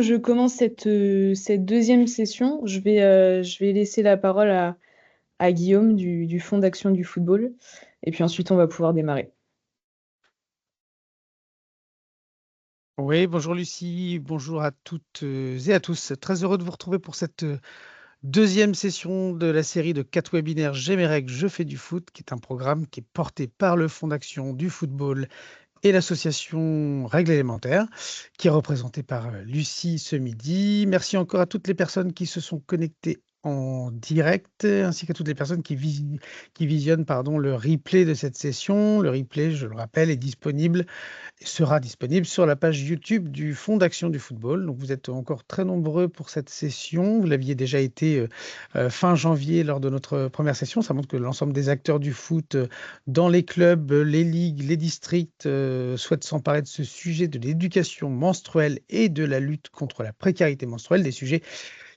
que je commence cette deuxième session, je vais laisser la parole à Guillaume du Fonds d'action du football. Et puis ensuite, on va pouvoir démarrer. Oui, bonjour Lucie, bonjour à toutes et à tous. Très heureux de vous retrouver pour cette deuxième session de la série de 4 webinaires J'ai mes règles, je fais du foot, qui est un programme qui est porté par le Fonds d'action du football et l'association Règles élémentaires, qui est représentée par Lucie ce midi. Merci encore à toutes les personnes qui se sont connectées en direct, ainsi qu'à toutes les personnes qui visionnent le replay de cette session. Le replay, je le rappelle, est disponible sera disponible sur la page YouTube du Fonds d'action du football. Donc vous êtes encore très nombreux pour cette session. Vous l'aviez déjà été fin janvier lors de notre première session. Ça montre que l'ensemble des acteurs du foot dans les clubs, les ligues, les districts souhaitent s'emparer de ce sujet de l'éducation menstruelle et de la lutte contre la précarité menstruelle, des sujets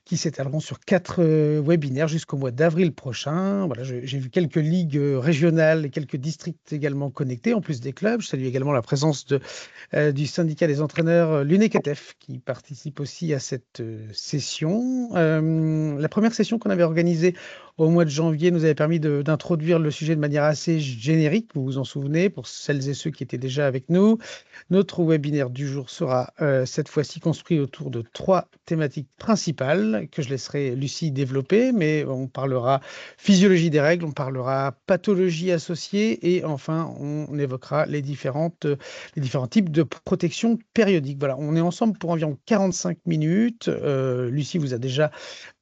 qui s'étaleront sur 4 webinaires jusqu'au mois d'avril prochain. Voilà, j'ai vu quelques ligues régionales et quelques districts également connectés, en plus des clubs. Je salue également la présence du syndicat des entraîneurs, l'UNECATEF, qui participe aussi à cette session. La première session qu'on avait organisée au mois de janvier nous avait permis d'introduire le sujet de manière assez générique, vous vous en souvenez, pour celles et ceux qui étaient déjà avec nous. Notre webinaire du jour sera cette fois-ci construit autour de 3 thématiques principales que je laisserai Lucie développer, mais on parlera physiologie des règles, on parlera pathologie associée et enfin on évoquera les différents types de protection périodique. Voilà, on est ensemble pour environ 45 minutes. Lucie vous a déjà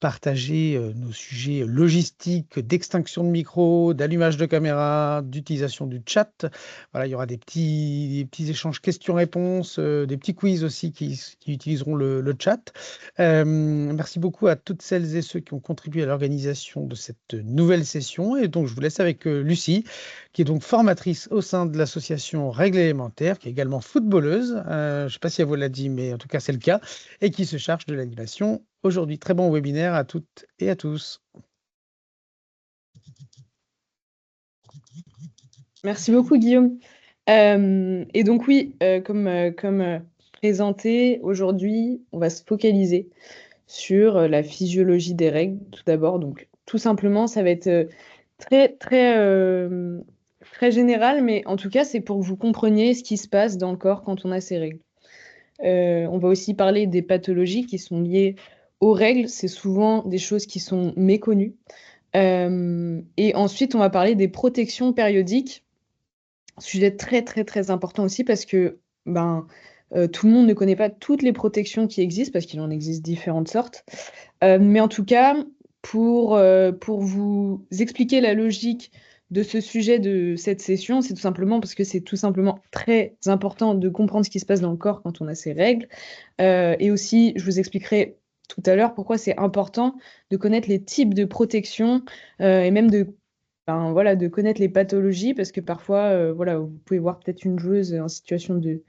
partagé nos sujets logistiques, d'extinction de micro, d'allumage de caméra, d'utilisation du chat. Voilà, il y aura des petits échanges questions-réponses, des petits quiz aussi qui utiliseront le chat. Merci beaucoup à toutes celles et ceux qui ont contribué à l'organisation de cette nouvelle session. Et donc, je vous laisse avec Lucie, qui est donc formatrice au sein de l'association Règles élémentaires, qui est également footballeuse. Je ne sais pas si elle vous l'a dit, mais en tout cas, c'est le cas, et qui se charge de l'animation aujourd'hui. Très bon webinaire à toutes et à tous. Merci beaucoup, Guillaume. Et donc oui, comme présenté, aujourd'hui, on va se focaliser sur la physiologie des règles, tout d'abord. Donc, tout simplement, ça va être très général, mais en tout cas, c'est pour que vous compreniez ce qui se passe dans le corps quand on a ces règles. On va aussi parler des pathologies qui sont liées aux règles. C'est souvent des choses qui sont méconnues. Et ensuite, on va parler des protections périodiques. Sujet très, très, très important aussi parce que tout le monde ne connaît pas toutes les protections qui existent parce qu'il en existe différentes sortes. Mais en tout cas, pour vous expliquer la logique de ce sujet de cette session, c'est tout simplement parce que c'est tout simplement très important de comprendre ce qui se passe dans le corps quand on a ces règles. Et aussi, je vous expliquerai tout à l'heure pourquoi c'est important de connaître les types de protection et même voilà, de connaître les pathologies parce que parfois, voilà, vous pouvez voir peut-être une joueuse en situation de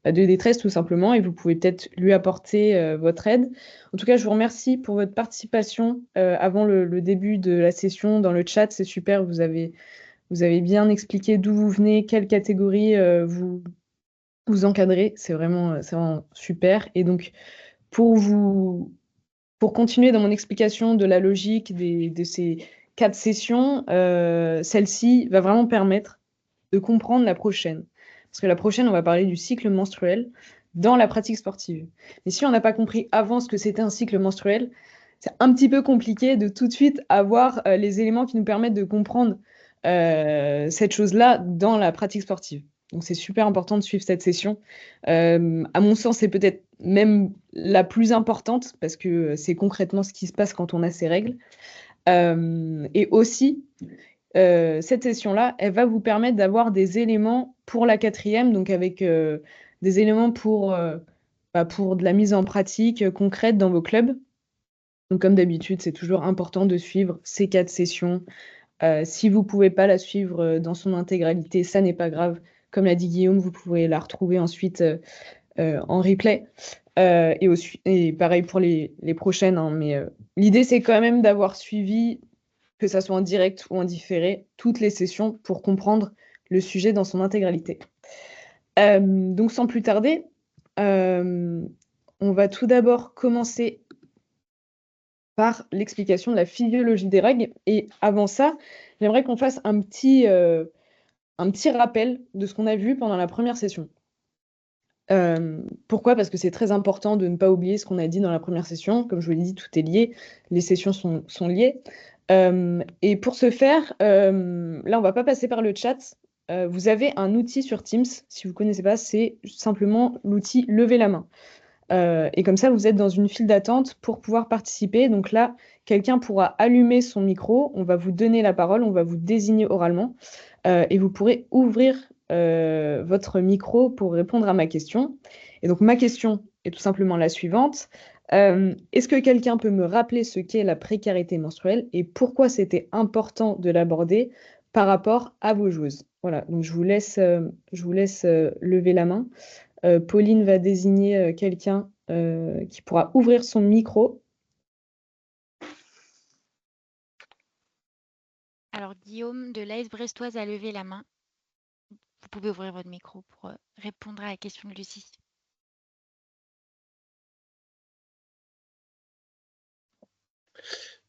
détresse tout simplement et vous pouvez peut-être lui apporter votre aide. En tout cas, je vous remercie pour votre participation avant le début de la session dans le chat. C'est super, vous avez bien expliqué d'où vous venez, quelle catégorie vous encadrez. C'est vraiment super. Et donc, pour pour continuer dans mon explication de la logique de ces 4 sessions, celle-ci va vraiment permettre de comprendre la prochaine. Parce que la prochaine, on va parler du cycle menstruel dans la pratique sportive. Mais si on n'a pas compris avant ce que c'était un cycle menstruel, c'est un petit peu compliqué de tout de suite avoir les éléments qui nous permettent de comprendre cette chose-là dans la pratique sportive. Donc c'est super important de suivre cette session. À mon sens, c'est peut-être même la plus importante parce que c'est concrètement ce qui se passe quand on a ces règles. Et aussi, cette session-là, elle va vous permettre d'avoir des éléments pour la quatrième, donc avec des éléments pour de la mise en pratique concrète dans vos clubs. Donc comme d'habitude, c'est toujours important de suivre ces 4 sessions. Si vous ne pouvez pas la suivre dans son intégralité, ça n'est pas grave. Comme l'a dit Guillaume, vous pouvez la retrouver ensuite en replay. Et pareil pour les prochaines. Hein, mais l'idée, c'est quand même d'avoir suivi, que ça soit en direct ou en différé, toutes les sessions pour comprendre le sujet dans son intégralité. Donc sans plus tarder, on va tout d'abord commencer par l'explication de la physiologie des règles. Et avant ça, j'aimerais qu'on fasse un petit rappel de ce qu'on a vu pendant la première session. Pourquoi? Parce que c'est très important de ne pas oublier ce qu'on a dit dans la première session. Comme je vous l'ai dit, tout est lié. Les sessions sont liées. Et pour ce faire, là, on va pas passer par le chat. Vous avez un outil sur Teams. Si vous ne connaissez pas, c'est simplement l'outil Lever la main. Et comme ça, vous êtes dans une file d'attente pour pouvoir participer. Donc là, quelqu'un pourra allumer son micro, on va vous donner la parole, on va vous désigner oralement, et vous pourrez ouvrir votre micro pour répondre à ma question. Et donc ma question est tout simplement la suivante. Est-ce que quelqu'un peut me rappeler ce qu'est la précarité menstruelle et pourquoi c'était important de l'aborder par rapport à vos joueuses? Voilà, donc je vous laisse lever la main. Pauline va désigner quelqu'un qui pourra ouvrir son micro. Alors, Guillaume de l'AS Brestoise a levé la main. Vous pouvez ouvrir votre micro pour répondre à la question de Lucie.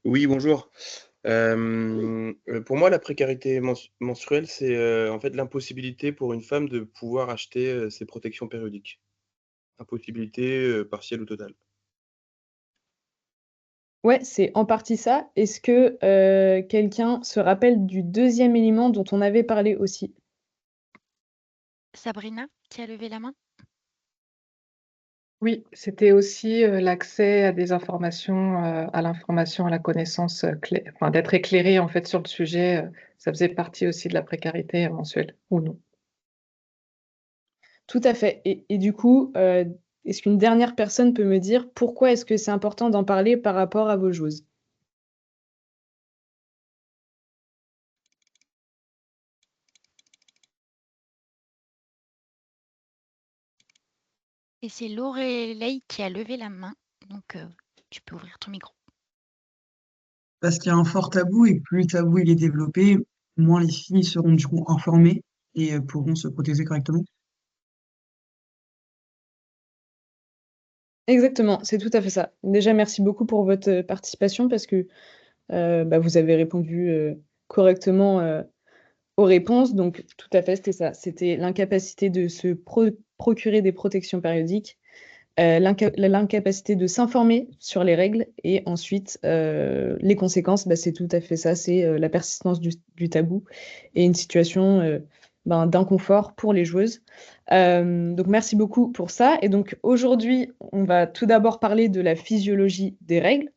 Oui, bonjour. Pour moi, la précarité menstruelle, c'est en fait l'impossibilité pour une femme de pouvoir acheter ses protections périodiques. Impossibilité partielle ou totale. Ouais, c'est en partie ça. Est-ce que quelqu'un se rappelle du deuxième élément dont on avait parlé aussi? Sabrina qui a levé la main. Oui, c'était aussi l'accès à des informations, à l'information, à la connaissance, enfin, d'être éclairé en fait sur le sujet. Ça faisait partie aussi de la précarité mensuelle, ou non. Tout à fait. Et du coup, est-ce qu'une dernière personne peut me dire pourquoi est-ce que c'est important d'en parler par rapport à vos joueuses? Et c'est Laurélie qui a levé la main. Donc, tu peux ouvrir ton micro. Parce qu'il y a un fort tabou et plus le tabou il est développé, moins les filles seront du coup informées et pourront se protéger correctement. Exactement, c'est tout à fait ça. Déjà, merci beaucoup pour votre participation parce que vous avez répondu correctement aux réponses. Donc, tout à fait, c'était ça. C'était l'incapacité de se procurer des protections périodiques, l'incapacité de s'informer sur les règles et ensuite les conséquences, c'est tout à fait ça. C'est la persistance du tabou et une situation d'inconfort pour les joueuses. Donc, merci beaucoup pour ça. Et donc, aujourd'hui, on va tout d'abord parler de la physiologie des règles.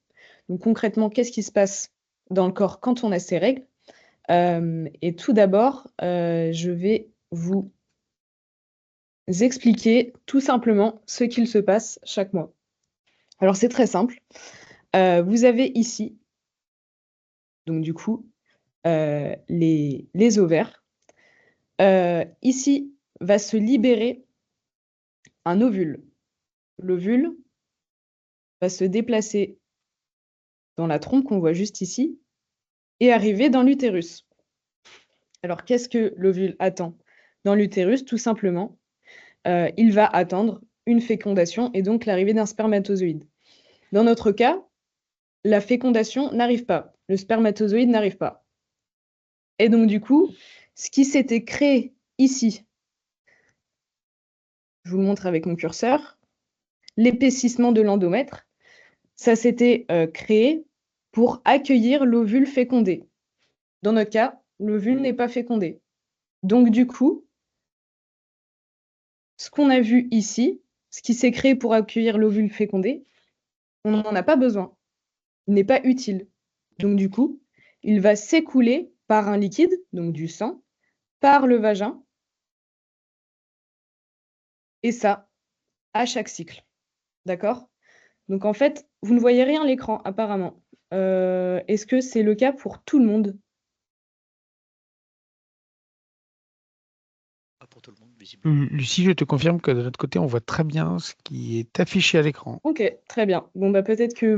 Donc, concrètement, qu'est-ce qui se passe dans le corps quand on a ces règles? Et tout d'abord, je vais vous expliquer tout simplement ce qu'il se passe chaque mois. Alors, c'est très simple. Vous avez ici, donc du coup, les ovaires. Ici va se libérer un ovule. L'ovule va se déplacer dans la trompe qu'on voit juste ici et arriver dans l'utérus. Alors, qu'est-ce que l'ovule attend dans l'utérus? Tout simplement, il va attendre une fécondation et donc l'arrivée d'un spermatozoïde. Dans notre cas, la fécondation n'arrive pas, le spermatozoïde n'arrive pas. Et donc du coup, ce qui s'était créé ici, je vous le montre avec mon curseur, l'épaississement de l'endomètre, ça s'était créé pour accueillir l'ovule fécondé. Dans notre cas, l'ovule n'est pas fécondé. Donc du coup, ce qu'on a vu ici, ce qui s'est créé pour accueillir l'ovule fécondé, on n'en a pas besoin. Il n'est pas utile. Donc du coup, il va s'écouler par un liquide, donc du sang, par le vagin, et ça, à chaque cycle. D'accord? Donc en fait, vous ne voyez rien à l'écran, apparemment. Est-ce que c'est le cas pour tout le monde? Pas pour tout le monde, visiblement. Lucie, je te confirme que de notre côté, on voit très bien ce qui est affiché à l'écran. Ok, très bien. Bon, peut-être que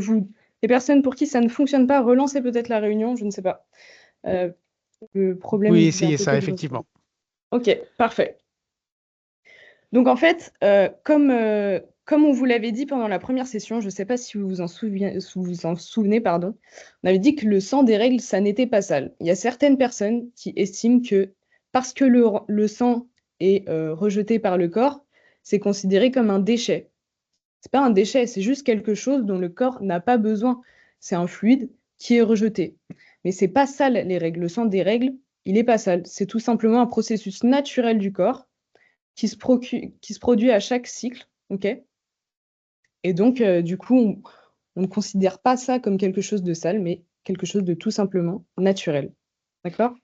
les personnes pour qui ça ne fonctionne pas, relancez peut-être la réunion, je ne sais pas. Le problème Oui, vient essayez peut-être ça, de votre effectivement. côté. Ok, parfait. Donc en fait, comme comme on vous l'avait dit pendant la première session, je ne sais pas si vous vous en souvenez, pardon, on avait dit que le sang des règles, ça n'était pas sale. Il y a certaines personnes qui estiment que parce que le sang est rejeté par le corps, c'est considéré comme un déchet. C'est pas un déchet, c'est juste quelque chose dont le corps n'a pas besoin. C'est un fluide qui est rejeté. Mais c'est pas sale, les règles. Le sang des règles, il n'est pas sale. C'est tout simplement un processus naturel du corps qui se produit à chaque cycle, ok? Et donc, du coup, on ne considère pas ça comme quelque chose de sale, mais quelque chose de tout simplement naturel. D'accord?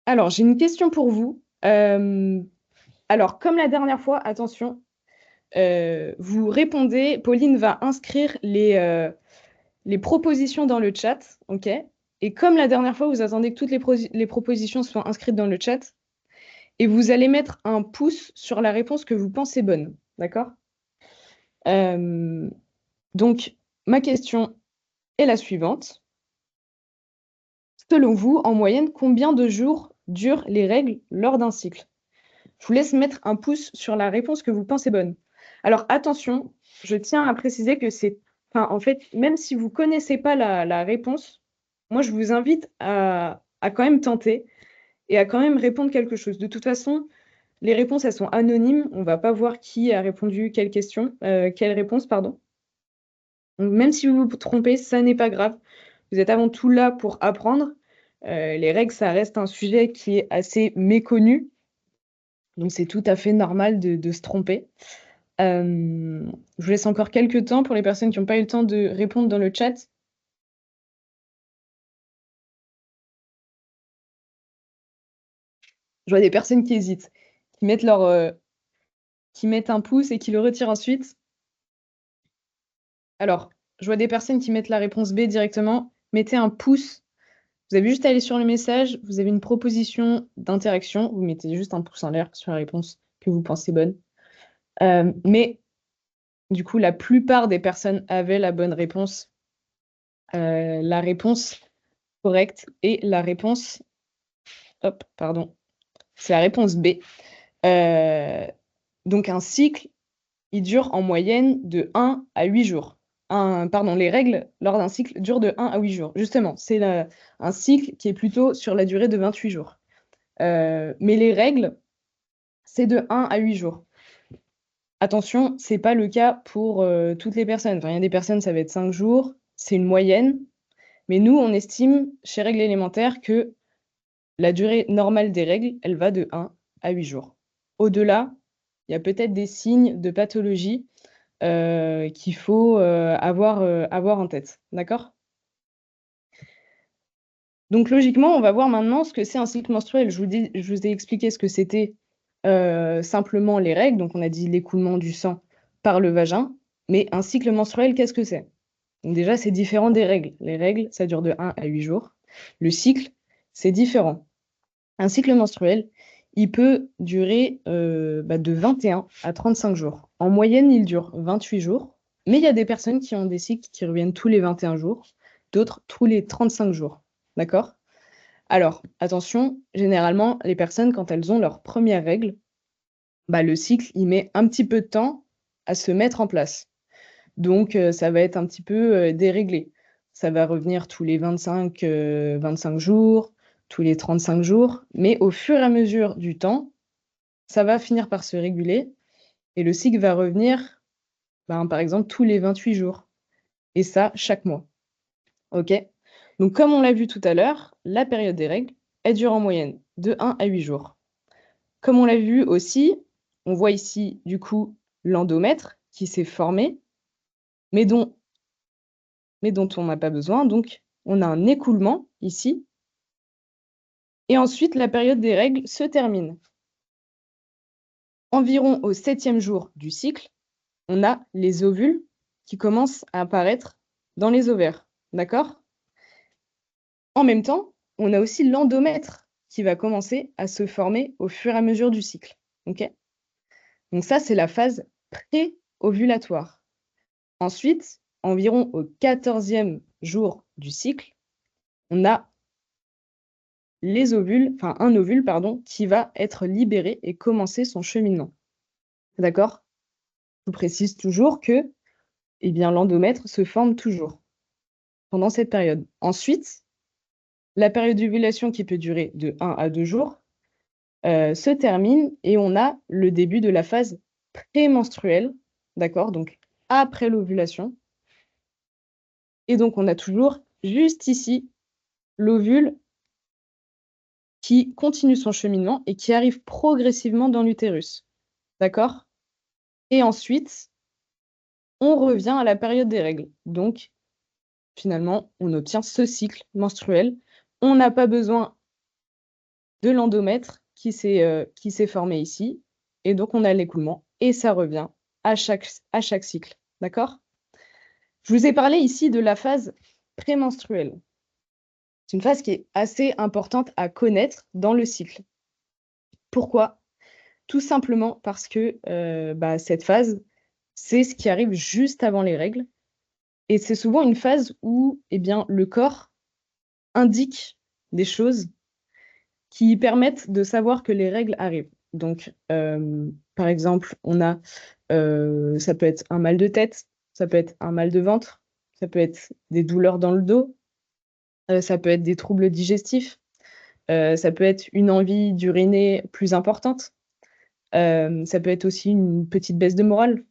Alors, j'ai une question pour vous. Alors, comme la dernière fois, attention, vous répondez, Pauline va inscrire les propositions dans le chat, ok? Et comme la dernière fois, vous attendez que toutes les propositions soient inscrites dans le chat, et vous allez mettre un pouce sur la réponse que vous pensez bonne, d'accord? Donc, ma question est la suivante. Selon vous, en moyenne, combien de jours durent les règles lors d'un cycle? Je vous laisse mettre un pouce sur la réponse que vous pensez bonne. Alors, attention, je tiens à préciser que en fait, même si vous ne connaissez pas la réponse, moi, je vous invite à quand même tenter et à quand même répondre quelque chose. De toute façon, les réponses, elles sont anonymes. On ne va pas voir qui a répondu quelle réponse, pardon. Donc, même si vous vous trompez, ça n'est pas grave. Vous êtes avant tout là pour apprendre. Les règles, ça reste un sujet qui est assez méconnu. Donc, c'est tout à fait normal de se tromper. Je vous laisse encore quelques temps pour les personnes qui n'ont pas eu le temps de répondre dans le chat. Je vois des personnes qui hésitent, qui mettent un pouce et qui le retirent ensuite. Alors, je vois des personnes qui mettent la réponse B directement. Mettez un pouce. Vous avez juste à aller sur le message. Vous avez une proposition d'interaction. Vous mettez juste un pouce en l'air sur la réponse que vous pensez bonne. Mais du coup, la plupart des personnes avaient la bonne réponse. La réponse correcte est la réponse... Hop, pardon. C'est la réponse B. Donc, un cycle, il dure en moyenne de 1 à 8 jours. Les règles lors d'un cycle durent de 1 à 8 jours. Justement, c'est un cycle qui est plutôt sur la durée de 28 jours. Mais les règles, c'est de 1 à 8 jours. Attention, ce n'est pas le cas pour toutes les personnes. Enfin, il y a des personnes, ça va être 5 jours. C'est une moyenne. Mais nous, on estime, chez Règles élémentaires, que la durée normale des règles, elle va de 1 à 8 jours. Au-delà, il y a peut-être des signes de pathologie qu'il faut avoir en tête. D'accord? Donc, logiquement, on va voir maintenant ce que c'est un cycle menstruel. Je vous ai expliqué ce que c'était simplement les règles. Donc, on a dit l'écoulement du sang par le vagin. Mais un cycle menstruel, qu'est-ce que c'est? Donc, déjà, c'est différent des règles. Les règles, ça dure de 1 à 8 jours. Le cycle, c'est différent. Un cycle menstruel, il peut durer de 21 à 35 jours. En moyenne, il dure 28 jours. Mais il y a des personnes qui ont des cycles qui reviennent tous les 21 jours, d'autres tous les 35 jours. D'accord? Alors, attention, généralement, les personnes, quand elles ont leur première règle, le cycle, il met un petit peu de temps à se mettre en place. Donc, ça va être un petit peu déréglé. Ça va revenir tous les 25 jours, tous les 35 jours. Mais au fur et à mesure du temps, ça va finir par se réguler. Et le cycle va revenir, par exemple, tous les 28 jours. Et ça, chaque mois. OK? Donc, comme on l'a vu tout à l'heure, la période des règles, elle dure en moyenne de 1 à 8 jours. Comme on l'a vu aussi, on voit ici, du coup, l'endomètre qui s'est formé, mais dont on n'a pas besoin. Donc, on a un écoulement ici. Et ensuite, la période des règles se termine. Environ au 7e jour du cycle, on a les ovules qui commencent à apparaître dans les ovaires. D'accord? En même temps, on a aussi l'endomètre qui va commencer à se former au fur et à mesure du cycle. OK? Donc ça, c'est la phase pré-ovulatoire. Ensuite, environ au 14e jour du cycle, on a un ovule, qui va être libéré et commencer son cheminement. D'accord? Je vous précise toujours que l'endomètre se forme toujours pendant cette période. Ensuite, la période d'ovulation qui peut durer de 1 à 2 jours se termine et on a le début de la phase prémenstruelle, d'accord? Donc après l'ovulation. Et donc on a toujours juste ici l'ovule qui continue son cheminement et qui arrive progressivement dans l'utérus, d'accord? Et ensuite, on revient à la période des règles. Donc finalement, on obtient ce cycle menstruel. On n'a pas besoin de l'endomètre qui s'est formé ici. Et donc, on a l'écoulement et ça revient à chaque cycle. D'accord? Je vous ai parlé ici de la phase prémenstruelle. C'est une phase qui est assez importante à connaître dans le cycle. Pourquoi? Tout simplement parce que cette phase, c'est ce qui arrive juste avant les règles. Et c'est souvent une phase où le corps indique des choses qui permettent de savoir que les règles arrivent. Donc, par exemple, ça peut être un mal de tête, ça peut être un mal de ventre, ça peut être des douleurs dans le dos, ça peut être des troubles digestifs, ça peut être une envie d'uriner plus importante, ça peut être aussi une petite baisse de morale.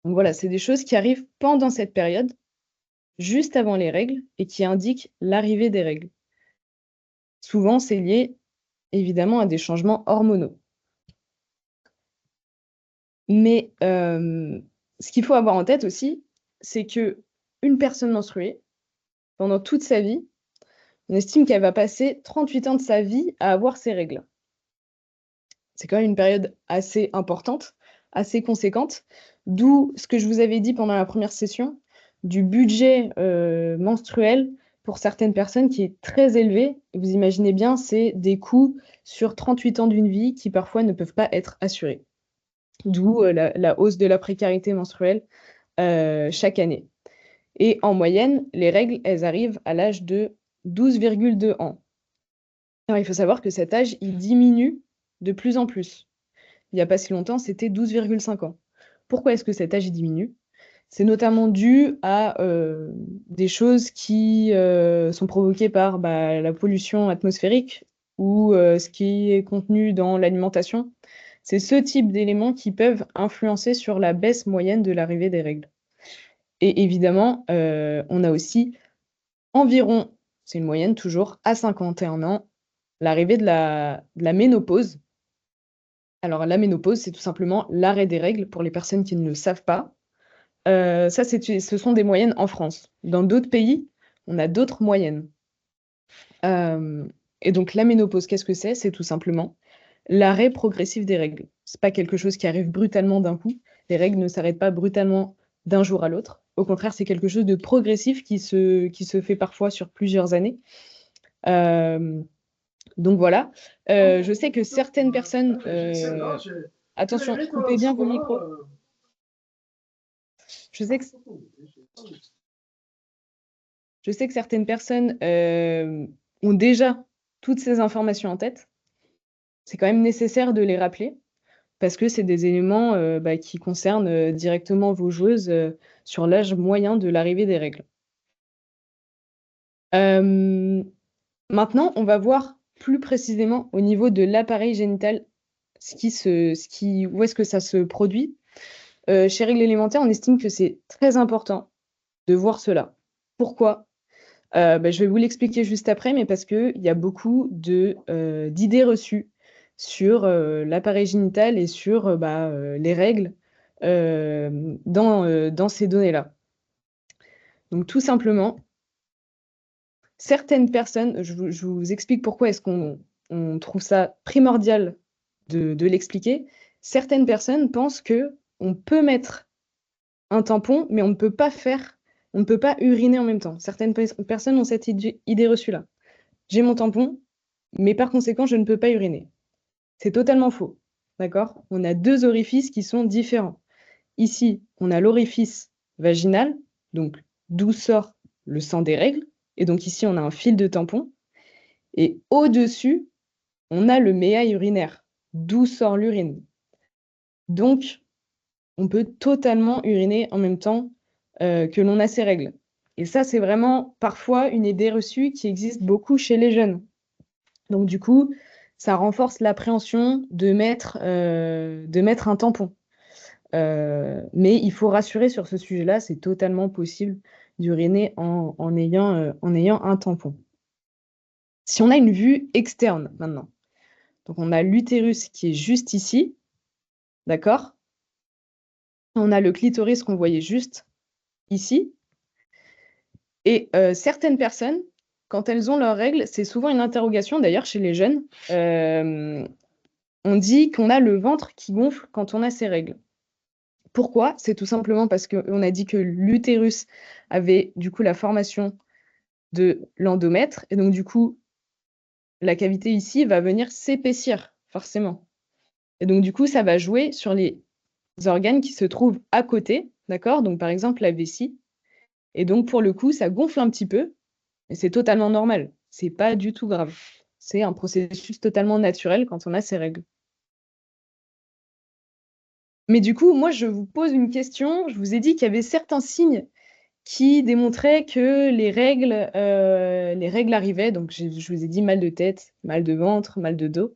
Donc voilà, c'est des choses qui arrivent pendant cette période, juste avant les règles, et qui indiquent l'arrivée des règles. Souvent, c'est lié évidemment à des changements hormonaux. Mais ce qu'il faut avoir en tête aussi, c'est qu'une personne menstruée, pendant toute sa vie, on estime qu'elle va passer 38 ans de sa vie à avoir ses règles. C'est quand même une période assez importante, assez conséquente, d'où ce que je vous avais dit pendant la première session, du budget menstruel pour certaines personnes qui est très élevé. Vous imaginez bien, c'est des coûts sur 38 ans d'une vie qui parfois ne peuvent pas être assurés. D'où la hausse de la précarité menstruelle chaque année. Et en moyenne, les règles, elles arrivent à l'âge de 12,2 ans. Alors, il faut savoir que cet âge, il diminue de plus en plus. Il n'y a pas si longtemps, c'était 12,5 ans. Pourquoi est-ce que cet âge il diminue? C'est notamment dû à des choses qui sont provoquées par la pollution atmosphérique ou ce qui est contenu dans l'alimentation. C'est ce type d'éléments qui peuvent influencer sur la baisse moyenne de l'arrivée des règles. Et évidemment, on a aussi environ, c'est une moyenne toujours, à 51 ans, l'arrivée de la ménopause. Alors la ménopause, c'est tout simplement l'arrêt des règles pour les personnes qui ne le savent pas. Ce sont des moyennes en France. Dans d'autres pays, on a d'autres moyennes. Et donc la ménopause, qu'est-ce que c'est? C'est tout simplement l'arrêt progressif des règles. C'est pas quelque chose qui arrive brutalement d'un coup. Les règles ne s'arrêtent pas brutalement d'un jour à l'autre. Au contraire, c'est quelque chose de progressif qui se fait parfois sur plusieurs années. Donc voilà. Je sais que certaines personnes... Attention, coupez bien vos micros. Je sais que certaines personnes ont déjà toutes ces informations en tête. C'est quand même nécessaire de les rappeler parce que c'est des éléments qui concernent directement vos joueuses sur l'âge moyen de l'arrivée des règles. Maintenant, on va voir plus précisément au niveau de l'appareil génital où est-ce que ça se produit. Chez Règles élémentaires, on estime que c'est très important de voir cela. Pourquoi? Je vais vous l'expliquer juste après, mais parce qu'il y a beaucoup d'idées reçues sur l'appareil génital et sur les règles dans ces données-là. Donc tout simplement, certaines personnes, je vous explique pourquoi est-ce qu'on trouve ça primordial de l'expliquer. Certaines personnes pensent qu'on peut mettre un tampon, mais on ne peut pas uriner en même temps. Certaines personnes ont cette idée reçue-là. J'ai mon tampon, mais par conséquent, je ne peux pas uriner. C'est totalement faux, d'accord? On a deux orifices qui sont différents. Ici, on a l'orifice vaginal, donc d'où sort le sang des règles. Et donc ici, on a un fil de tampon. Et au-dessus, on a le méa urinaire, d'où sort l'urine. Donc, on peut totalement uriner en même temps que l'on a ses règles. Et ça, c'est vraiment parfois une idée reçue qui existe beaucoup chez les jeunes. Donc, du coup, ça renforce l'appréhension de mettre un tampon. Mais il faut rassurer sur ce sujet-là, c'est totalement possible d'uriner en ayant un tampon. Si on a une vue externe maintenant, donc on a l'utérus qui est juste ici, d'accord? On a le clitoris qu'on voyait juste ici. Et certaines personnes, quand elles ont leurs règles, c'est souvent une interrogation, d'ailleurs chez les jeunes, on dit qu'on a le ventre qui gonfle quand on a ses règles. Pourquoi? C'est tout simplement parce qu'on a dit que l'utérus avait du coup la formation de l'endomètre, et donc du coup, la cavité ici va venir s'épaissir, forcément. Et donc du coup, ça va jouer sur les organes qui se trouvent à côté, d'accord? Donc par exemple, la vessie. Et donc pour le coup, ça gonfle un petit peu, mais c'est totalement normal. C'est pas du tout grave. C'est un processus totalement naturel quand on a ces règles. Mais du coup, moi, je vous pose une question. Je vous ai dit qu'il y avait certains signes qui démontraient que les règles arrivaient. Donc, je vous ai dit mal de tête, mal de ventre, mal de dos.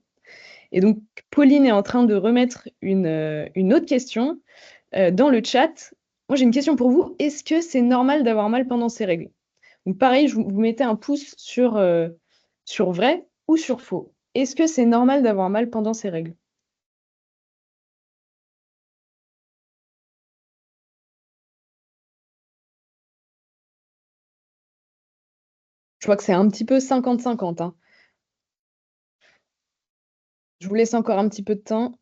Et donc, Pauline est en train de remettre une autre question dans le chat. Moi, j'ai une question pour vous. Est-ce que c'est normal d'avoir mal pendant ces règles? Donc, pareil, vous mettez un pouce sur vrai ou sur faux. Est-ce que c'est normal d'avoir mal pendant ces règles? Je vois que c'est un petit peu 50-50, hein. Je vous laisse encore un petit peu de temps.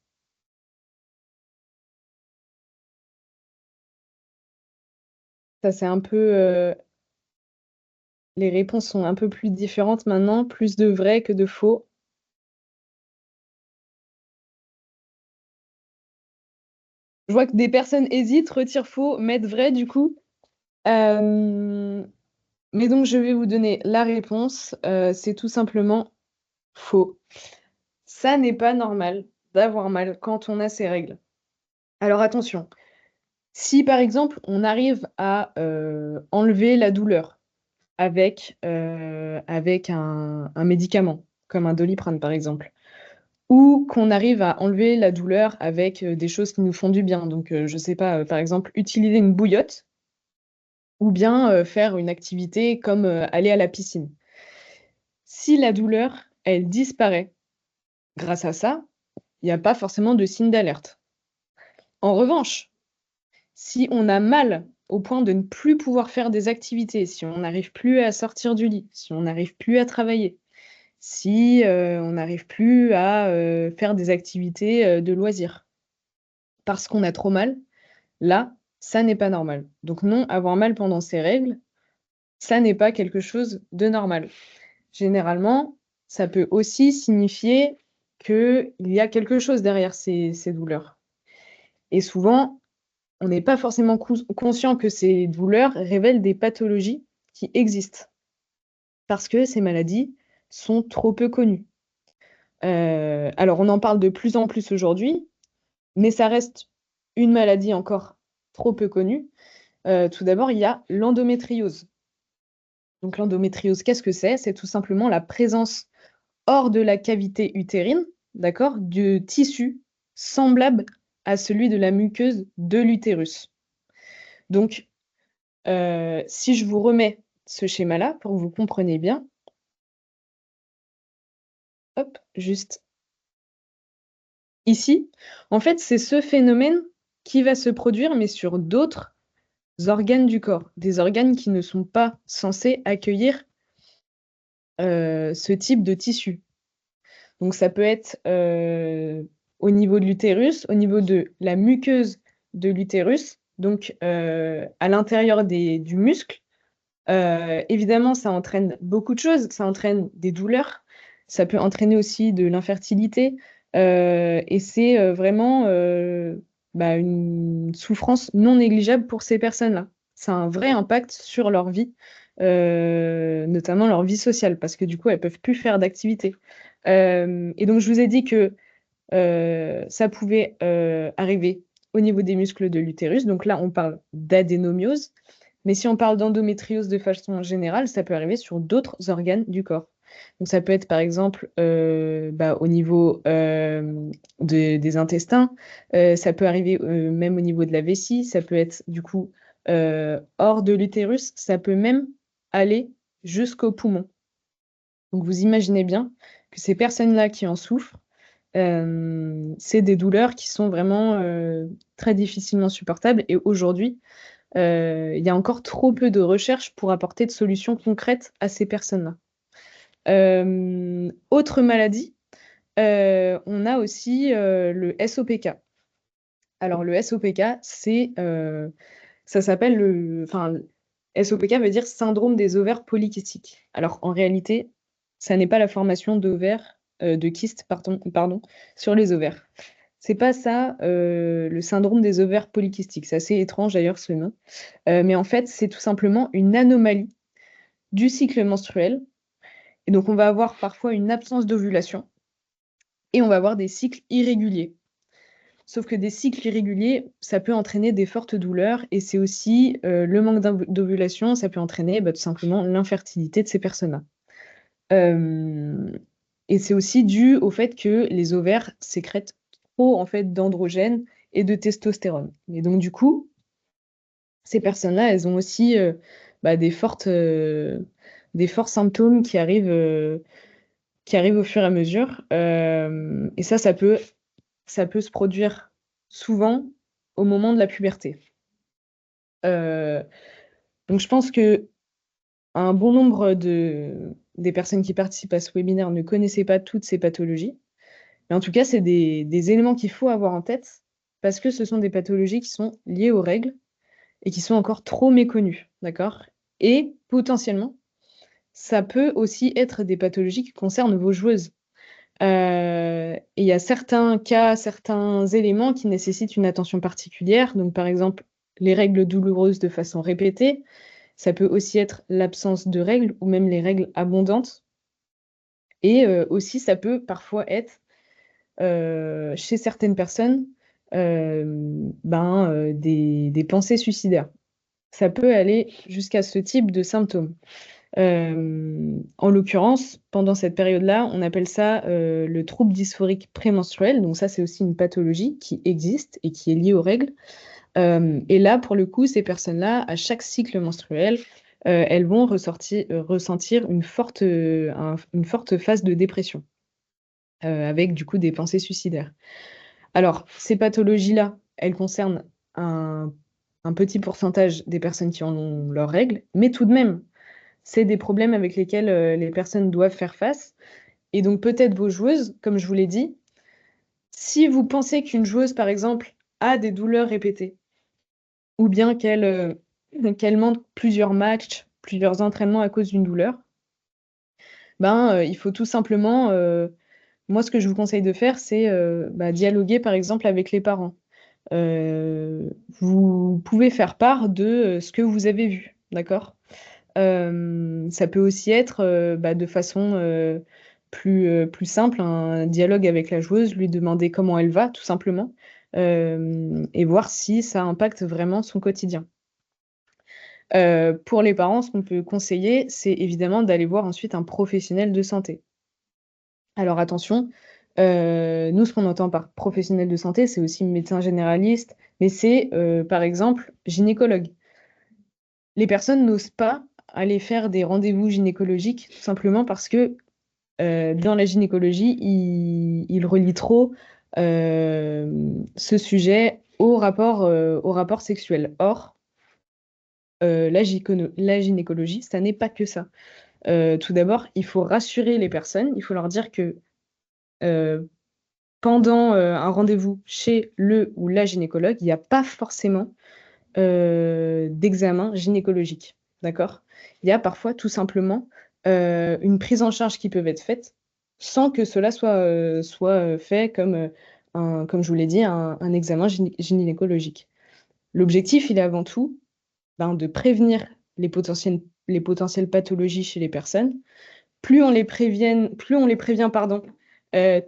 Ça, c'est un peu... les réponses sont un peu plus différentes maintenant, plus de vrai que de faux. Je vois que des personnes hésitent, retirent faux, mettent vrai du coup. Mais donc, je vais vous donner la réponse. C'est tout simplement faux. Ça n'est pas normal d'avoir mal quand on a ces règles. Alors attention, si par exemple on arrive à enlever la douleur avec un médicament, comme un Doliprane par exemple, ou qu'on arrive à enlever la douleur avec des choses qui nous font du bien, donc je sais pas, par exemple utiliser une bouillotte, ou bien faire une activité comme aller à la piscine. Si la douleur, elle disparaît grâce à ça, il n'y a pas forcément de signe d'alerte. En revanche, si on a mal au point de ne plus pouvoir faire des activités, si on n'arrive plus à sortir du lit, si on n'arrive plus à travailler, si on n'arrive plus à faire des activités de loisirs, parce qu'on a trop mal, là, ça n'est pas normal. Donc non, avoir mal pendant ces règles, ça n'est pas quelque chose de normal. Généralement, ça peut aussi signifier qu'il y a quelque chose derrière ces douleurs. Et souvent, on n'est pas forcément conscient que ces douleurs révèlent des pathologies qui existent, parce que ces maladies sont trop peu connues. Alors, on en parle de plus en plus aujourd'hui, mais ça reste une maladie encore trop peu connue. Tout d'abord, il y a l'endométriose. Donc, l'endométriose, qu'est-ce que c'est? C'est tout simplement la présence hors de la cavité utérine, d'accord, de tissu semblable à celui de la muqueuse de l'utérus. Donc, si je vous remets ce schéma-là pour que vous compreniez bien, hop, juste ici, en fait, c'est ce phénomène qui va se produire, mais sur d'autres organes du corps, des organes qui ne sont pas censés accueillir ce type de tissu. Donc, ça peut être au niveau de l'utérus, au niveau de la muqueuse de l'utérus, donc à l'intérieur du muscle. Évidemment, ça entraîne beaucoup de choses. Ça entraîne des douleurs. Ça peut entraîner aussi de l'infertilité. Et c'est vraiment une souffrance non négligeable pour ces personnes-là. Ça a un vrai impact sur leur vie, notamment leur vie sociale, parce que du coup, elles peuvent plus faire d'activité. Et donc, je vous ai dit que Ça pouvait arriver au niveau des muscles de l'utérus. Donc là, on parle d'adénomiose. Mais si on parle d'endométriose de façon générale, ça peut arriver sur d'autres organes du corps. Donc ça peut être par exemple au niveau des intestins, ça peut arriver même au niveau de la vessie, ça peut être du coup hors de l'utérus, ça peut même aller jusqu'au poumon. Donc vous imaginez bien que ces personnes-là qui en souffrent, c'est des douleurs qui sont vraiment très difficilement supportables. Et aujourd'hui, il y a encore trop peu de recherches pour apporter de solutions concrètes à ces personnes-là. Autre maladie, on a aussi le SOPK. Alors le SOPK, ça s'appelle SOPK veut dire syndrome des ovaires polykystiques. Alors en réalité, ça n'est pas la formation d'ovaires, de kystes, pardon, sur les ovaires. C'est pas ça, le syndrome des ovaires polykystiques. C'est assez étrange d'ailleurs ce nom. Mais en fait, c'est tout simplement une anomalie du cycle menstruel. Et donc, on va avoir parfois une absence d'ovulation et on va avoir des cycles irréguliers. Sauf que des cycles irréguliers, ça peut entraîner des fortes douleurs et c'est aussi le manque d'ovulation, ça peut entraîner tout simplement l'infertilité de ces personnes-là. Et c'est aussi dû au fait que les ovaires sécrètent trop en fait d'androgènes et de testostérone. Et donc du coup, ces personnes-là, elles ont aussi des forts symptômes qui arrivent au fur et à mesure. Et ça peut se produire souvent au moment de la puberté. Donc je pense que un bon nombre des personnes qui participent à ce webinaire ne connaissaient pas toutes ces pathologies. Mais en tout cas, c'est des éléments qu'il faut avoir en tête parce que ce sont des pathologies qui sont liées aux règles et qui sont encore trop méconnues, d'accord? Et potentiellement, ça peut aussi être des pathologies qui concernent vos joueuses. Et il y a certains cas, certains éléments qui nécessitent une attention particulière. Donc, par exemple, les règles douloureuses de façon répétée. Ça peut aussi être l'absence de règles ou même les règles abondantes. Et aussi, ça peut parfois être, chez certaines personnes, des pensées suicidaires. Ça peut aller jusqu'à ce type de symptômes. En l'occurrence, pendant cette période-là, on appelle ça le trouble dysphorique prémenstruel. Donc ça, c'est aussi une pathologie qui existe et qui est liée aux règles. Et là, pour le coup, ces personnes-là, à chaque cycle menstruel, elles vont ressentir une forte phase de dépression, avec du coup des pensées suicidaires. Alors, ces pathologies-là, elles concernent un petit pourcentage des personnes qui en ont leurs règles, mais tout de même, c'est des problèmes avec lesquels les personnes doivent faire face. Et donc peut-être vos joueuses, comme je vous l'ai dit, si vous pensez qu'une joueuse, par exemple, a des douleurs répétées, ou bien qu'elle manque plusieurs matchs, plusieurs entraînements à cause d'une douleur, il faut tout simplement, moi ce que je vous conseille de faire, c'est dialoguer par exemple avec les parents. Vous pouvez faire part de ce que vous avez vu, d'accord? Ça peut aussi être de façon plus simple, un dialogue avec la joueuse, lui demander comment elle va, tout simplement, et voir si ça impacte vraiment son quotidien. Pour les parents, ce qu'on peut conseiller, c'est évidemment d'aller voir ensuite un professionnel de santé. Alors attention, nous, ce qu'on entend par professionnel de santé, c'est aussi médecin généraliste, mais c'est par exemple gynécologue. Les personnes n'osent pas aller faire des rendez-vous gynécologiques tout simplement parce que dans la gynécologie, ils relient trop ce sujet au rapport sexuel. Or, la gynécologie, ça n'est pas que ça. Tout d'abord, il faut rassurer les personnes, il faut leur dire que pendant un rendez-vous chez le ou la gynécologue, il n'y a pas forcément d'examen gynécologique, d'accord? Il y a parfois tout simplement une prise en charge qui peut être faite sans que cela soit fait comme je vous l'ai dit, un examen gynécologique. L'objectif, il est avant tout de prévenir les potentielles pathologies chez les personnes. Plus on les prévient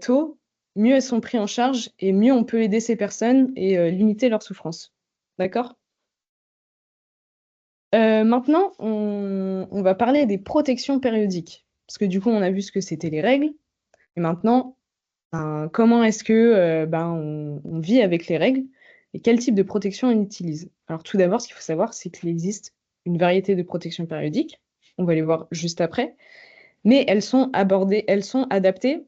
tôt, mieux elles sont prises en charge et mieux on peut aider ces personnes et limiter leur souffrance. D'accord? Maintenant, on va parler des protections périodiques. Parce que du coup, on a vu ce que c'était les règles. Et maintenant, comment est-ce que on vit avec les règles et quel type de protection on utilise? Alors tout d'abord, ce qu'il faut savoir, c'est qu'il existe une variété de protections périodiques. On va les voir juste après. Mais elles sont adaptées, elles sont adaptées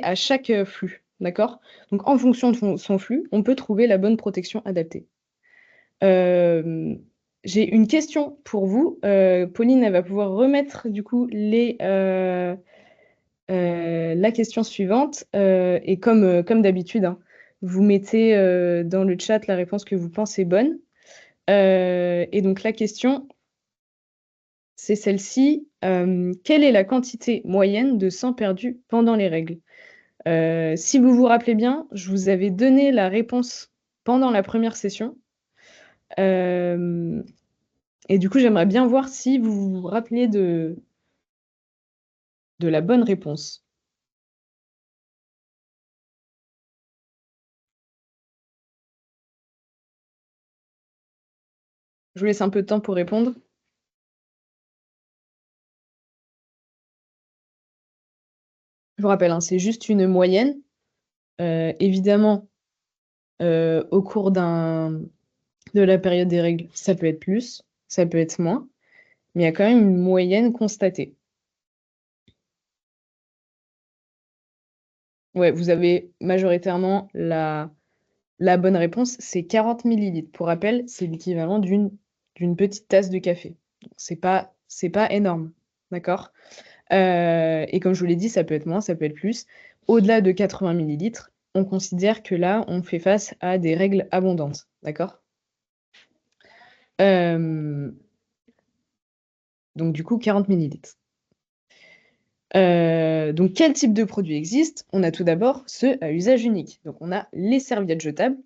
à chaque flux. D'accord? Donc en fonction de son flux, on peut trouver la bonne protection adaptée. J'ai une question pour vous. Pauline, elle va pouvoir remettre du coup la question suivante. Et comme d'habitude, hein, vous mettez dans le chat la réponse que vous pensez bonne. Et donc la question, c'est celle-ci. Quelle est la quantité moyenne de sang perdu pendant les règles? Si vous vous rappelez bien, je vous avais donné la réponse pendant la première session. Et du coup, j'aimerais bien voir si vous vous rappelez de la bonne réponse. Je vous laisse un peu de temps pour répondre. Je vous rappelle, hein, c'est juste une moyenne. Évidemment, au cours de la période des règles, ça peut être plus, ça peut être moins, mais il y a quand même une moyenne constatée. Ouais, vous avez majoritairement la bonne réponse, c'est 40 millilitres. Pour rappel, c'est l'équivalent d'une petite tasse de café. C'est pas énorme, d'accord? Et comme je vous l'ai dit, ça peut être moins, ça peut être plus. Au-delà de 80 millilitres, on considère que là, on fait face à des règles abondantes, d'accord? Donc du coup, 40 millilitres. Donc quel type de produit existe? On a tout d'abord ceux à usage unique. Donc on a les serviettes jetables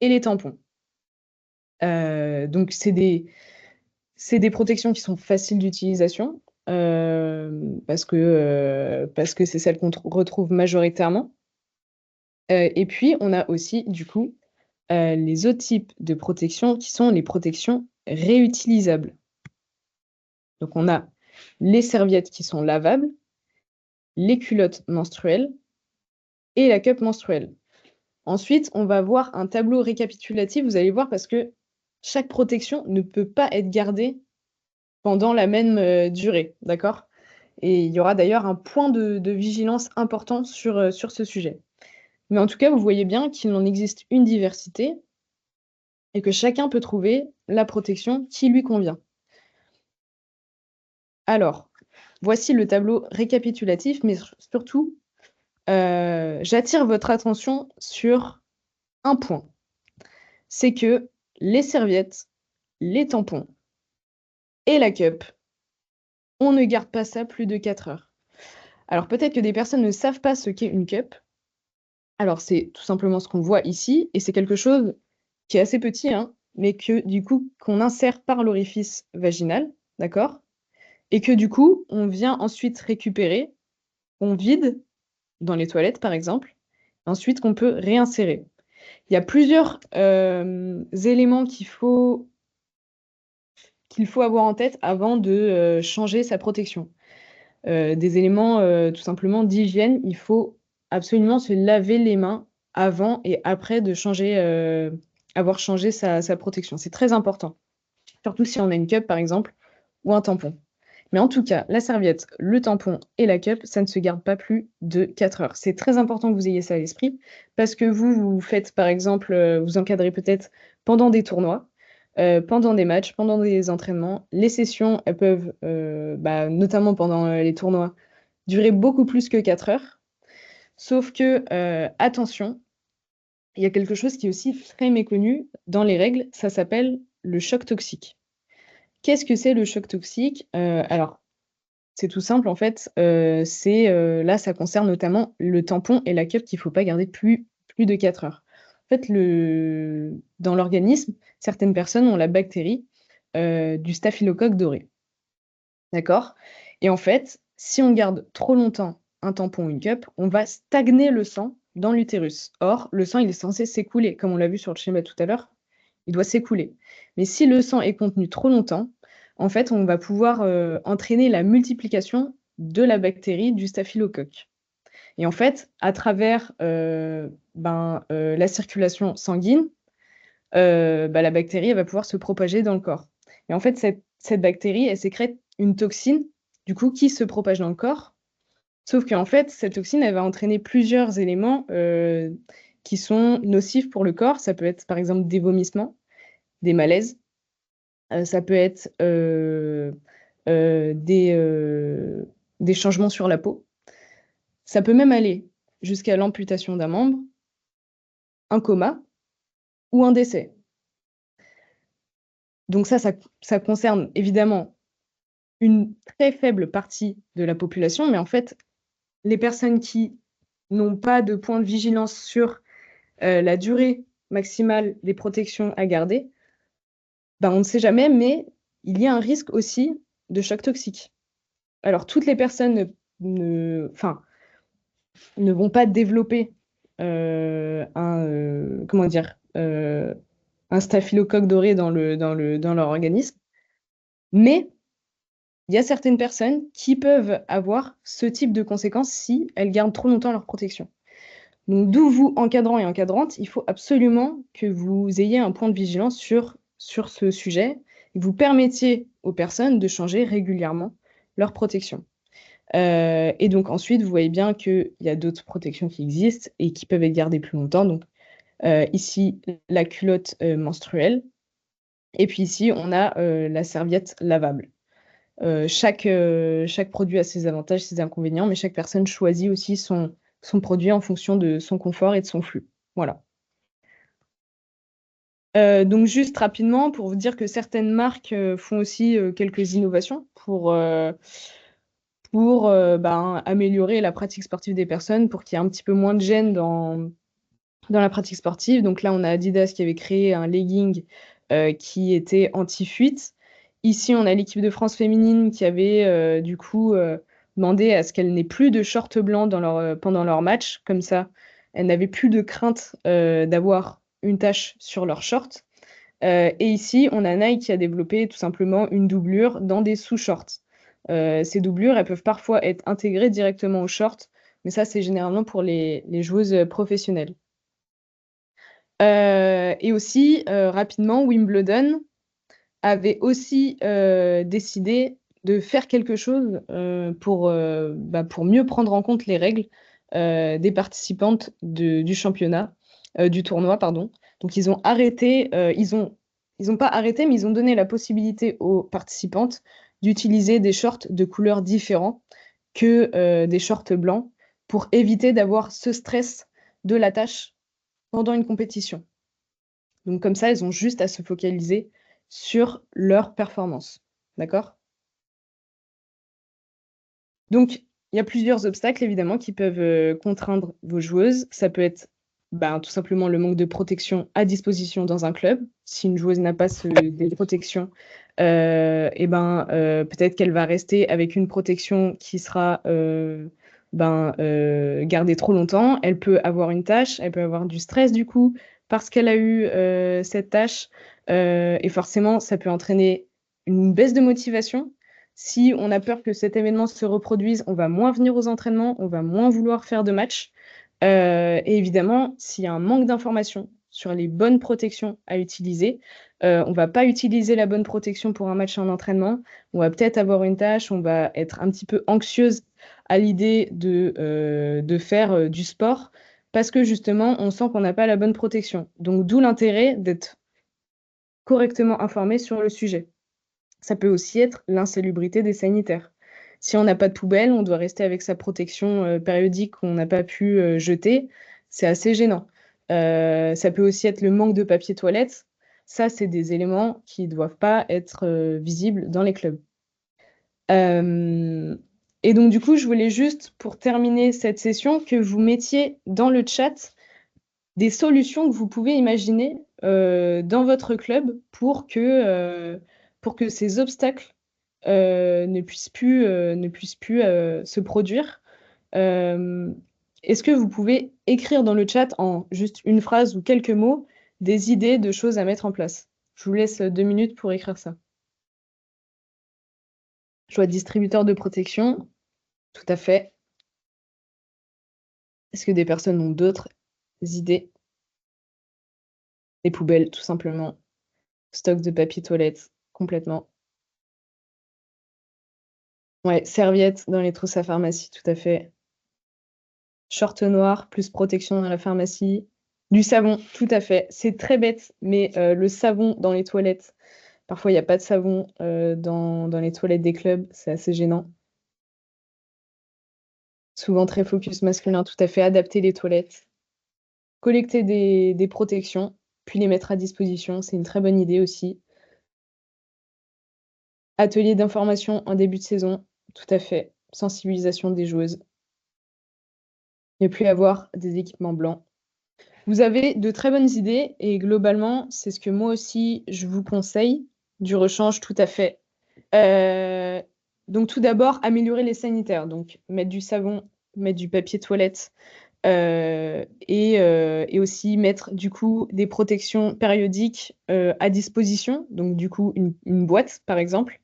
et les tampons. Donc c'est des protections qui sont faciles d'utilisation parce que c'est celles qu'on retrouve majoritairement. Et puis on a aussi du coup les autres types de protections qui sont les protections réutilisables. Donc on a les serviettes qui sont lavables, les culottes menstruelles et la cup menstruelle. Ensuite, on va voir un tableau récapitulatif, vous allez voir, parce que chaque protection ne peut pas être gardée pendant la même durée, d'accord? Et il y aura d'ailleurs un point de vigilance important sur ce sujet. Mais en tout cas, vous voyez bien qu'il en existe une diversité et que chacun peut trouver la protection qui lui convient. Alors, voici le tableau récapitulatif, mais surtout, j'attire votre attention sur un point. C'est que les serviettes, les tampons et la cup, on ne garde pas ça plus de 4 heures. Alors peut-être que des personnes ne savent pas ce qu'est une cup. Alors c'est tout simplement ce qu'on voit ici, et c'est quelque chose qui est assez petit, hein, mais que du coup qu'on insère par l'orifice vaginal, d'accord? Et que du coup on vient ensuite récupérer, on vide dans les toilettes par exemple, ensuite qu'on peut réinsérer. Il y a plusieurs éléments qu'il faut avoir en tête avant de changer sa protection. Des éléments tout simplement d'hygiène, il faut absolument se laver les mains avant et après de avoir changé sa protection. C'est très important, surtout si on a une cup par exemple ou un tampon. Mais en tout cas, la serviette, le tampon et la cup, ça ne se garde pas plus de 4 heures. C'est très important que vous ayez ça à l'esprit parce que vous faites par exemple, vous encadrez peut-être pendant des tournois, pendant des matchs, pendant des entraînements. Les sessions, elles peuvent, notamment pendant les tournois, durer beaucoup plus que 4 heures. Sauf que, attention, il y a quelque chose qui est aussi très méconnu dans les règles, ça s'appelle le choc toxique. Qu'est-ce que c'est le choc toxique? Alors, c'est tout simple en fait, là ça concerne notamment le tampon et la cup qu'il ne faut pas garder plus de 4 heures. En fait, dans l'organisme, certaines personnes ont la bactérie du staphylocoque doré. D'accord? Et en fait, si on garde trop longtemps un tampon ou une cup, on va stagner le sang dans l'utérus. Or, le sang, il est censé s'écouler, comme on l'a vu sur le schéma tout à l'heure, il doit s'écouler. Mais si le sang est contenu trop longtemps, en fait, on va pouvoir entraîner la multiplication de la bactérie du staphylocoque. Et en fait, à travers la circulation sanguine, la bactérie elle va pouvoir se propager dans le corps. Et en fait, cette bactérie, elle sécrète une toxine, du coup, qui se propage dans le corps. Sauf qu'en fait, cette toxine, elle va entraîner plusieurs éléments qui sont nocifs pour le corps. Ça peut être, par exemple, des vomissements, des malaises. Ça peut être des changements sur la peau. Ça peut même aller jusqu'à l'amputation d'un membre, un coma ou un décès. Donc ça concerne évidemment une très faible partie de la population, mais en fait, les personnes qui n'ont pas de point de vigilance sur la durée maximale des protections à garder, on ne sait jamais, mais il y a un risque aussi de choc toxique. Alors, toutes les personnes ne vont pas développer un staphylocoque doré dans leur organisme, mais il y a certaines personnes qui peuvent avoir ce type de conséquences si elles gardent trop longtemps leur protection. Donc, d'où vous, encadrants et encadrantes, il faut absolument que vous ayez un point de vigilance sur ce sujet et que vous permettiez aux personnes de changer régulièrement leur protection. Et donc ensuite, vous voyez bien qu'il y a d'autres protections qui existent et qui peuvent être gardées plus longtemps. Donc ici, la culotte menstruelle. Et puis ici, on a la serviette lavable. Chaque produit a ses avantages, ses inconvénients, mais chaque personne choisit aussi son produit en fonction de son confort et de son flux. Voilà. Donc juste rapidement, pour vous dire que certaines marques font aussi quelques innovations pour améliorer la pratique sportive des personnes, pour qu'il y ait un petit peu moins de gêne dans la pratique sportive. Donc là, on a Adidas qui avait créé un legging qui était anti-fuite. Ici, on a l'équipe de France féminine qui avait demandé à ce qu'elle n'ait plus de shorts blancs pendant leur match. Comme ça, elles n'avaient plus de crainte d'avoir une tache sur leur short. Et ici, on a Nike qui a développé tout simplement une doublure dans des sous-shorts. Ces doublures, elles peuvent parfois être intégrées directement aux shorts, mais ça, c'est généralement pour les joueuses professionnelles. Et aussi, rapidement, Wimbledon avait aussi décidé de faire quelque chose pour mieux prendre en compte les règles des participantes du championnat, du tournoi, pardon. Donc, ils ont arrêté, ils ont pas arrêté, mais ils ont donné la possibilité aux participantes d'utiliser des shorts de couleurs différentes que des shorts blancs pour éviter d'avoir ce stress de la tâche pendant une compétition. Donc comme ça, elles ont juste à se focaliser sur leur performance. D'accord? Donc, il y a plusieurs obstacles, évidemment, qui peuvent contraindre vos joueuses. Ça peut être tout simplement le manque de protection à disposition dans un club. Si une joueuse n'a pas des protections, peut-être qu'elle va rester avec une protection qui sera gardée trop longtemps. Elle peut avoir une tâche, elle peut avoir du stress du coup, parce qu'elle a eu cette tâche. Et forcément, ça peut entraîner une baisse de motivation. Si on a peur que cet événement se reproduise, on va moins venir aux entraînements, on va moins vouloir faire de matchs. Et évidemment, s'il y a un manque d'informations sur les bonnes protections à utiliser, on ne va pas utiliser la bonne protection pour un match en entraînement. On va peut-être avoir une tâche, on va être un petit peu anxieuse à l'idée de faire du sport parce que justement, on sent qu'on n'a pas la bonne protection. Donc, d'où l'intérêt d'être correctement informé sur le sujet. Ça peut aussi être l'insalubrité des sanitaires. Si on n'a pas de poubelle, on doit rester avec sa protection périodique qu'on n'a pas pu jeter. C'est assez gênant. Ça peut aussi être le manque de papier toilette. Ça, c'est des éléments qui ne doivent pas être visibles dans les clubs. Et donc, du coup, je voulais juste, pour terminer cette session, que vous mettiez dans le chat des solutions que vous pouvez imaginer dans votre club pour que ces obstacles ne puissent plus se produire. Est-ce que vous pouvez écrire dans le chat en juste une phrase ou quelques mots des idées de choses à mettre en place? Je vous laisse 2 minutes pour écrire ça. Je vois distributeur de protection, tout à fait. Est-ce que des personnes ont d'autres idées? Les poubelles, tout simplement. Stock de papier toilette, complètement. Ouais, serviettes dans les trousses à pharmacie, tout à fait. Short noir, plus protection dans la pharmacie. Du savon, tout à fait. C'est très bête, mais le savon dans les toilettes, parfois il n'y a pas de savon dans les toilettes des clubs, c'est assez gênant. Souvent très focus masculin, tout à fait. Adapter les toilettes. Collecter des protections, puis les mettre à disposition, c'est une très bonne idée aussi. Atelier d'information en début de saison, tout à fait. Sensibilisation des joueuses. Ne plus avoir des équipements blancs. Vous avez de très bonnes idées et globalement, c'est ce que moi aussi je vous conseille. Du rechange, tout à fait. Donc tout d'abord, améliorer les sanitaires. Donc mettre du savon, mettre du papier toilette et aussi mettre du coup des protections périodiques à disposition. Donc du coup une boîte par exemple.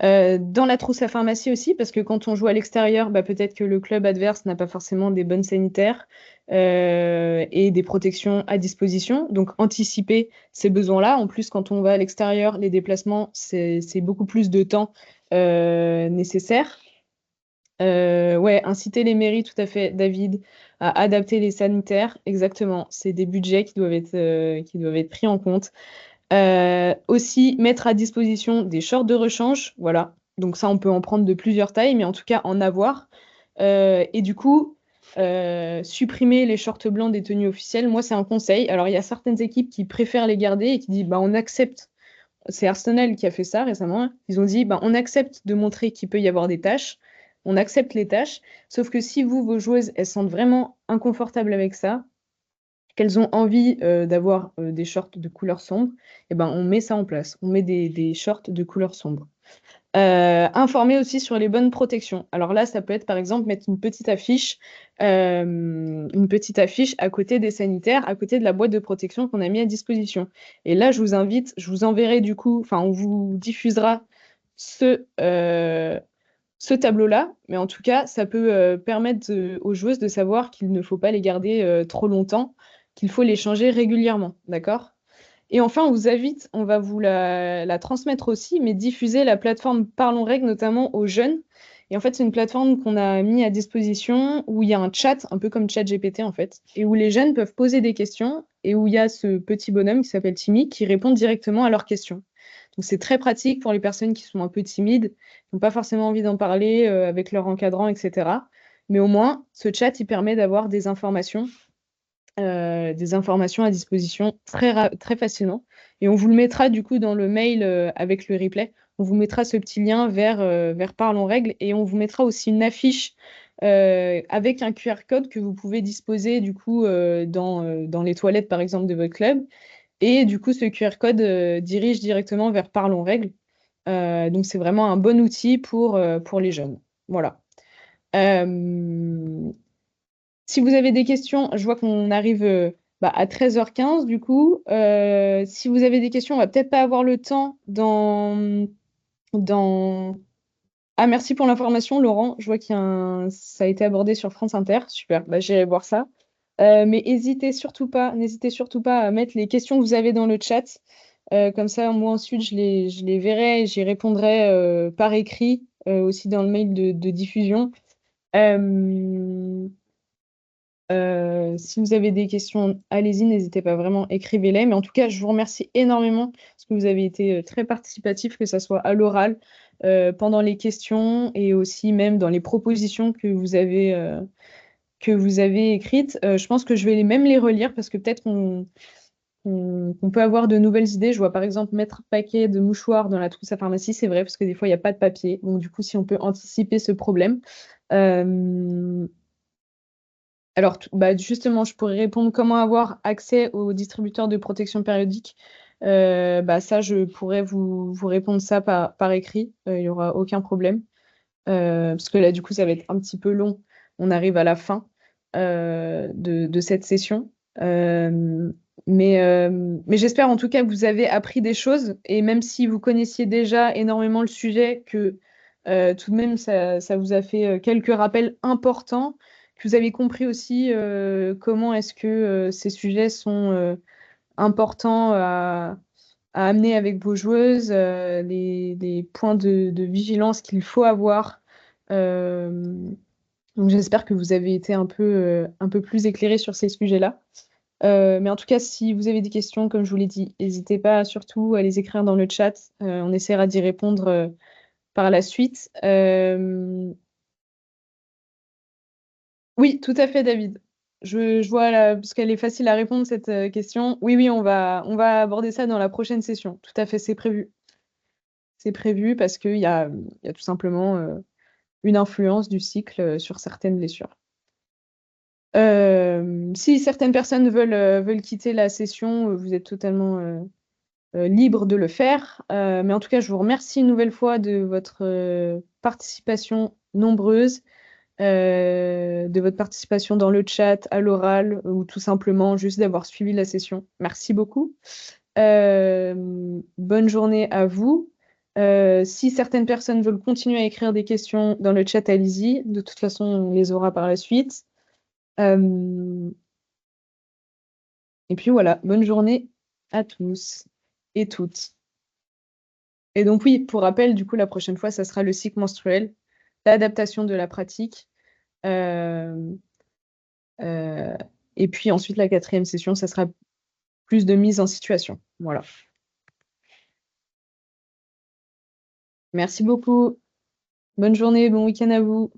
Dans la trousse à pharmacie aussi, parce que quand on joue à l'extérieur, bah, peut-être que le club adverse n'a pas forcément des bonnes sanitaires et des protections à disposition. Donc, anticiper ces besoins-là. En plus, quand on va à l'extérieur, les déplacements, c'est beaucoup plus de temps nécessaire. Ouais, inciter les mairies, tout à fait, David, à adapter les sanitaires. Exactement. C'est des budgets qui doivent être pris en compte. Aussi, mettre à disposition des shorts de rechange. Voilà. Donc ça, on peut en prendre de plusieurs tailles, mais en tout cas, en avoir. Et du coup, supprimer les shorts blancs des tenues officielles, moi, c'est un conseil. Alors, il y a certaines équipes qui préfèrent les garder et qui disent, bah, on accepte. C'est Arsenal qui a fait ça récemment. Ils ont dit, bah, on accepte de montrer qu'il peut y avoir des tâches. On accepte les tâches. Sauf que si vous, vos joueuses, elles sentent vraiment inconfortables avec ça, qu'elles ont envie d'avoir des shorts de couleur sombre, et ben, on met ça en place. On met des shorts de couleur sombre. Informer aussi sur les bonnes protections. Alors là, ça peut être par exemple mettre une petite affiche à côté des sanitaires, à côté de la boîte de protection qu'on a mis à disposition. Et là, je vous enverrai du coup, enfin, on vous diffusera ce tableau-là, mais en tout cas, ça peut permettre aux joueuses de savoir qu'il ne faut pas les garder trop longtemps, qu'il faut les changer régulièrement, d'accord? Et enfin, on vous invite, on va vous la transmettre aussi, mais diffuser la plateforme Parlons Règles, notamment aux jeunes. Et en fait, c'est une plateforme qu'on a mis à disposition où il y a un chat, un peu comme ChatGPT en fait, et où les jeunes peuvent poser des questions et où il y a ce petit bonhomme qui s'appelle Timmy qui répond directement à leurs questions. Donc c'est très pratique pour les personnes qui sont un peu timides, qui n'ont pas forcément envie d'en parler avec leur encadrant, etc. Mais au moins, ce chat, il permet d'avoir des informations à disposition très facilement. Et on vous le mettra du coup dans le mail avec le replay. On vous mettra ce petit lien vers Parlons Règles et on vous mettra aussi une affiche avec un QR code que vous pouvez disposer du coup dans les toilettes par exemple de votre club. Et du coup, ce QR code dirige directement vers Parlons Règles. Donc c'est vraiment un bon outil pour les jeunes. Voilà. Si vous avez des questions, je vois qu'on arrive à 13h15 du coup. Si vous avez des questions, on va peut-être pas avoir le temps dans... Ah, merci pour l'information, Laurent. Je vois ça a été abordé sur France Inter. Super, bah, j'irai voir ça. Mais n'hésitez surtout pas à mettre les questions que vous avez dans le chat. Comme ça, moi ensuite, je les verrai et j'y répondrai par écrit, aussi dans le mail de diffusion. Si vous avez des questions, allez-y, n'hésitez pas vraiment, écrivez-les. Mais en tout cas, je vous remercie énormément parce que vous avez été très participatif, que ce soit à l'oral, pendant les questions et aussi même dans les propositions que vous avez écrites. Je pense que je vais même les relire parce que peut-être qu'on peut avoir de nouvelles idées. Je vois par exemple mettre paquet de mouchoirs dans la trousse à pharmacie, c'est vrai, parce que des fois, il n'y a pas de papier. Donc du coup, si on peut anticiper ce problème. Alors, justement, je pourrais répondre comment avoir accès aux distributeurs de protection périodique. Ça, je pourrais vous répondre ça par écrit. Il n'y aura aucun problème. Parce que là, du coup, ça va être un petit peu long. On arrive à la fin de cette session. Mais j'espère en tout cas que vous avez appris des choses. Et même si vous connaissiez déjà énormément le sujet, que tout de même, ça vous a fait quelques rappels importants, que vous avez compris aussi comment est-ce que ces sujets sont importants à amener avec vos joueuses, les points de vigilance qu'il faut avoir. Donc j'espère que vous avez été un peu plus éclairés sur ces sujets-là. Mais en tout cas, si vous avez des questions, comme je vous l'ai dit, n'hésitez pas surtout à les écrire dans le chat. On essaiera d'y répondre par la suite. Oui, tout à fait, David. Je vois là, parce qu'elle est facile à répondre, cette question. Oui, on va aborder ça dans la prochaine session. Tout à fait, c'est prévu. C'est prévu parce qu'il y a tout simplement une influence du cycle sur certaines blessures. Si certaines personnes veulent quitter la session, vous êtes totalement libre de le faire. Mais en tout cas, je vous remercie une nouvelle fois de votre participation nombreuse, de votre participation dans le chat, à l'oral, ou tout simplement juste d'avoir suivi la session. Merci beaucoup. Bonne journée à vous. Si certaines personnes veulent continuer à écrire des questions dans le chat, allez-y. De toute façon, on les aura par la suite. Et puis voilà, bonne journée à tous et toutes. Et donc oui, pour rappel, du coup, la prochaine fois, ça sera le cycle menstruel, l'adaptation de la pratique. Euh, euh, et puis ensuite, la 4e session, ça sera plus de mise en situation. Voilà. Merci beaucoup. Bonne journée, bon week-end à vous.